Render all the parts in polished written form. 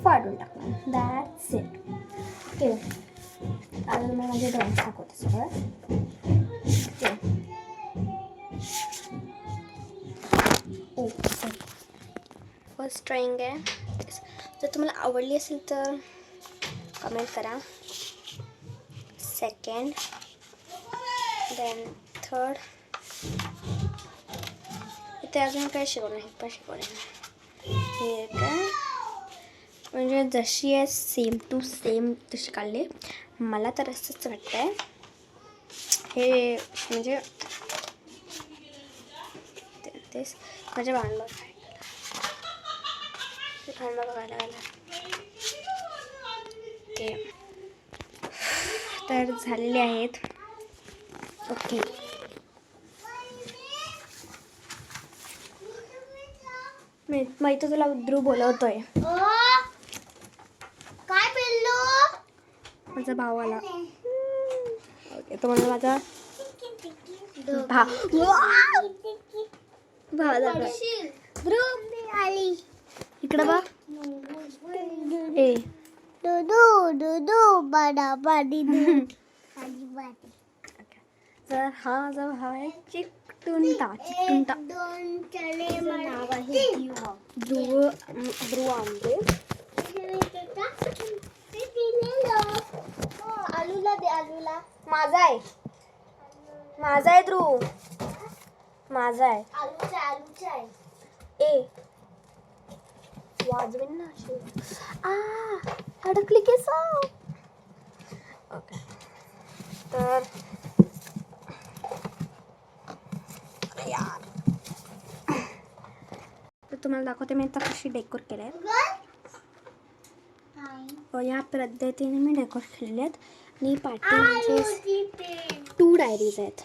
फाडून टाकणार. That's it. Okay, आता मी माझे ड्रॉइंग दाखवते सगळं. ओके, फर्स्ट ड्रॉइंग आहे. जर तुम्हाला आवडली असेल तर कमेंट करा. Second, then third. इथे अजून काय शिकवलं नाही, पण शिकवलं हे काय म्हणजे जशी आहे सेम टू सेम तशी काढली. मला तर असंच वाटतं आहे हे म्हणजे तेच माझ्या भांडलं बघायला गेलं. ओके, तर झालेले आहेत. ओके, मी तर तुला ध्रुव बोलवतोय. काय पिल्लू? माझा भाव आला. ओके, तो म्हणजे माझा ध्रुव आली इकडं बघ. ए दुदू दुदू बडा बडी दू. तर हा माझा भाव आहे चिकटुंटा. चिकटुंटा दोन चले नाव आहे ध्रुव आंबे. आलूला दे. आलूला माझा आहे, माझा आहे ध्रुव, माझा आहे. आलूचा आहे. ए वाजवेन ना अशी. अडकली केस. ओके, तर यार तर तुम्हाला दाखवते मी आता कशी डेकोर केलं आहे. या पद्धतीने मी डेकोर केलेले आहेत. आणि पाठी म्हणजे 2 डायरीज आहेत.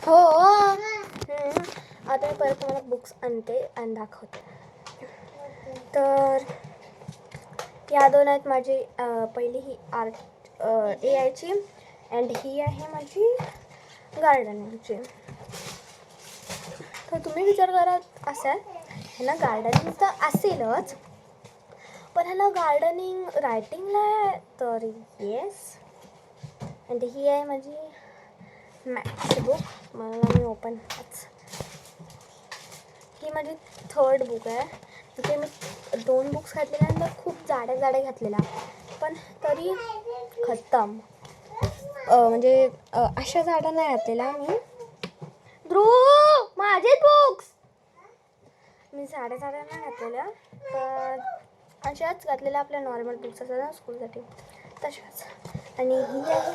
हो, आता मी परत तुम्हाला बुक्स आणते आणि दाखवते. तर या दोन आहेत माझी. पहिली ही आर्ट AIची अँड ही आहे माझी गार्डनिंगची. तर तुम्ही विचार करत असाल ह्याला गार्डनिंग तर असेलच, पण ह्याला गार्डनिंग रायटिंगला आहे तर येस. अँड ही आहे माझी मॅथची बुक. मला मी ओपन ही माझी 3rd बुक आहे. तिथे मी 2 बुक्स घातलेल्या आणि खूप जाड्या घातलेल्या, पण तरी खतम. म्हणजे अशा जाड्या नाही घातलेल्या मी. ध्रुव माझे बुक्स मी साड्या नाही घातलेल्या, पण अशाच घातलेल्या आपल्या नॉर्मल बुक्स असतात ना स्कूलसाठी तशाच. आणि ही आहे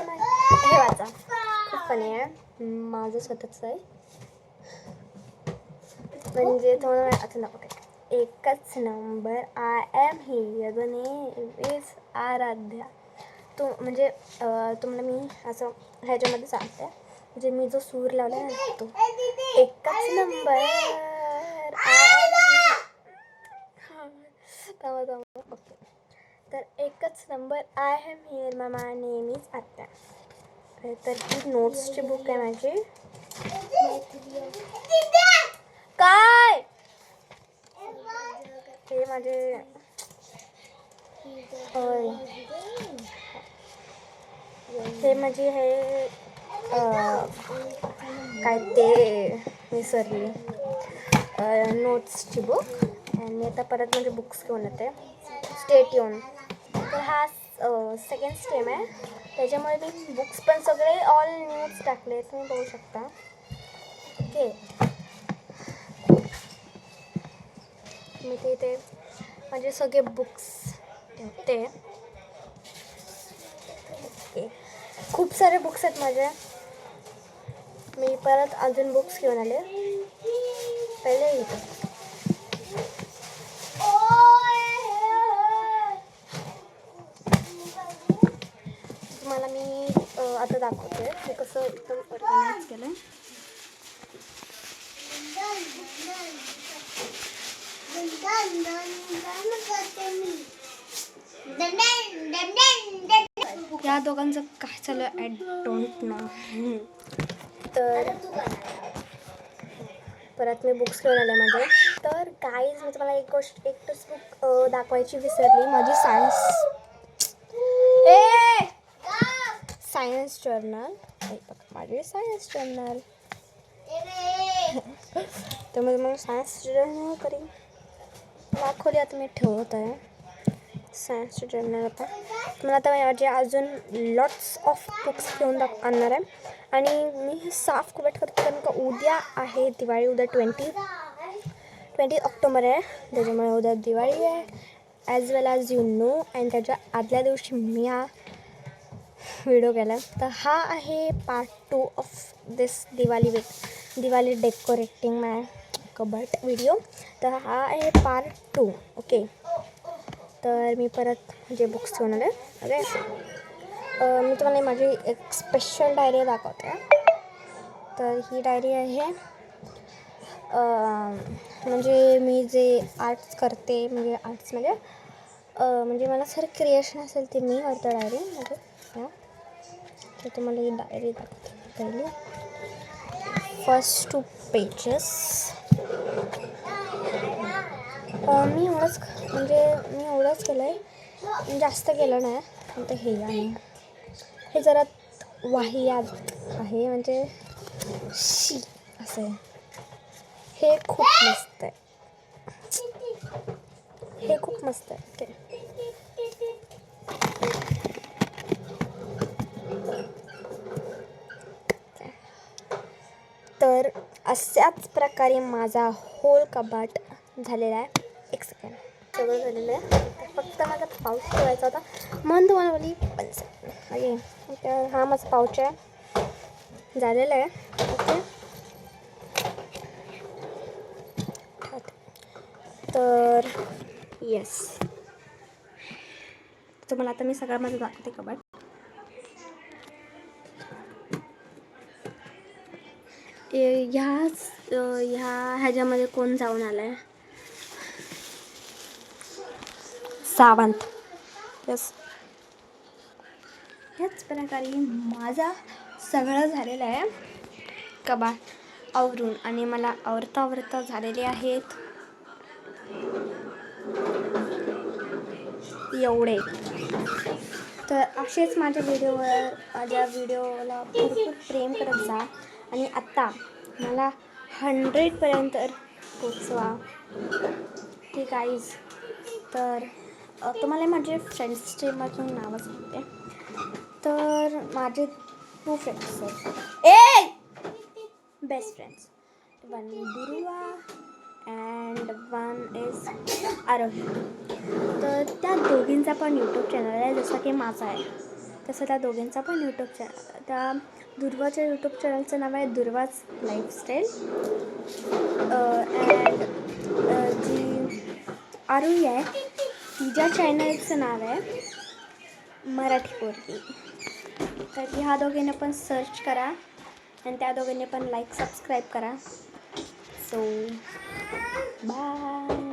हे वाचा, खूप फनी आहे, माझं स्वतःच आहे. म्हणजे तुम्हाला आता नको एकच number. I am here, the name is Aaradhya. तो म्हणजे तुम्हाला मी असं ह्याच्यामध्ये सांगते, म्हणजे मी जो सूर लावला ना तो एकच नंबर. ओके, तर एकच number. I am here, my name is आत्या. तर ही नोट्सची बुक आहे माझी. काय हे माझे हे माझी हे काय ते विसरली नोट्सची बुक. आणि आता परत म्हणजे बुक्स घेऊन येते. Stay tune. तर हा सेकंड स्टेम आहे, त्याच्यामुळे मी बुक्स पण सगळे ऑल न्यूज टाकले, तुम्ही बघू शकता. ओके, मी ते माझे सगळे बुक्स ठेवते. ओके, खूप सारे बुक्स आहेत माझे. मी परत अजून बुक्स घेऊन आले. पहिले इथं तुम्हाला मी आता दाखवते हे कसं एकदम ऑर्गनाइज केलं आहे. या दोघांचं काय चालू आहे आय डोंट नो. परत मी बुक्स घेऊन आले माझे. तर गाईज मी तुम्हाला एकच बुक दाखवायची विसरली. माझी सायन्स जर्नल. माझी सायन्स जर्नल. तर मी तुम्हाला सायन्स जर्नल करीन दाखवली. आता मी ठेवत आहे सायन्स जर्नल. आता मला आता माझे अजून लॉट्स ऑफ बुक्स घेऊन आणणार आहे. आणि मी हे साफ कुबेट करते कारण का उद्या आहे दिवाळी. उद्या 20 ऑक्टोबर आहे. त्याच्यामुळे उद्या दिवाळी आहे as well as you know. आणि त्याच्या आदल्या दिवशी मी हा व्हिडिओ केला. तर हा आहे part 2 of this Diwali decorating my कबट video. तर हा आहे पार्ट 2. ओके. तर मी परत जे बुक्स घेऊन आले. ओके. मी तुम्हाला माझी एक स्पेशल डायरी दाखवते. तर ही डायरी आहे म्हणजे मी जे आर्ट्स करते म्हणजे मला सर क्रिएशन असेल ते मी करतो डायरी म्हणजे तर तुम्हाला ही डायरी दाखवते. पहिली फर्स्ट 2 पेजेस मी एवढंच केलं आहे. जास्त केलं नाही. तर हे आहे हे जरा वाहियात आहे म्हणजे असं आहे. हे खूप मस्त आहे. ओके. तर अशाच प्रकारे माझा होल कबाट झालेला आहे. एक सेकंड. सगळं झालेलं आहे. फक्त माझा पाऊच ठेवायचा होता म्हणून तुम्हाला बोलली 5 सेकंड. ओके. हा माझा पाऊच आहे झालेला आहे. ओके. तर येस तुम्हाला आता मी सगळं माझं दाखवते कबाट. ह्याच्यामध्ये कोण जाऊन आलं आहे सावंत. यस. ह्याच प्रकारे माझा सगळं झालेलं आहे कबाट आवरून. आणि मला आवरता झालेले आहेत एवढे. तर असेच माझ्या व्हिडिओला भरपूर प्रेम करत जा. आणि आत्ता मला 100पर्यंत पोचवा. ठीक आहे. तर तुम्हाला माझे फ्रेंड्सचे माझं नावं सांगते. तर माझे 2 फ्रेंड्स आहेत. Best friends. 1 दुर्वा अँड 1 इज आरोही. तर त्या दोघींचा पण यूट्यूब चॅनल आहे जसं की माझा आहे तसं त्या दोघींचा पण यूट्यूब चॅनल. त्या दुर्वाच्या यूट्यूब चॅनलचं नाव आहे दुर्वाज लाईफस्टाईल. अँड जी आरोही आहे तिच्या चॅनलचं नाव आहे मराठी पोरगी. तर ह्या दोघींना पण सर्च करा आणि त्या दोघींनी पण लाईक सबस्क्राईब करा. So bye.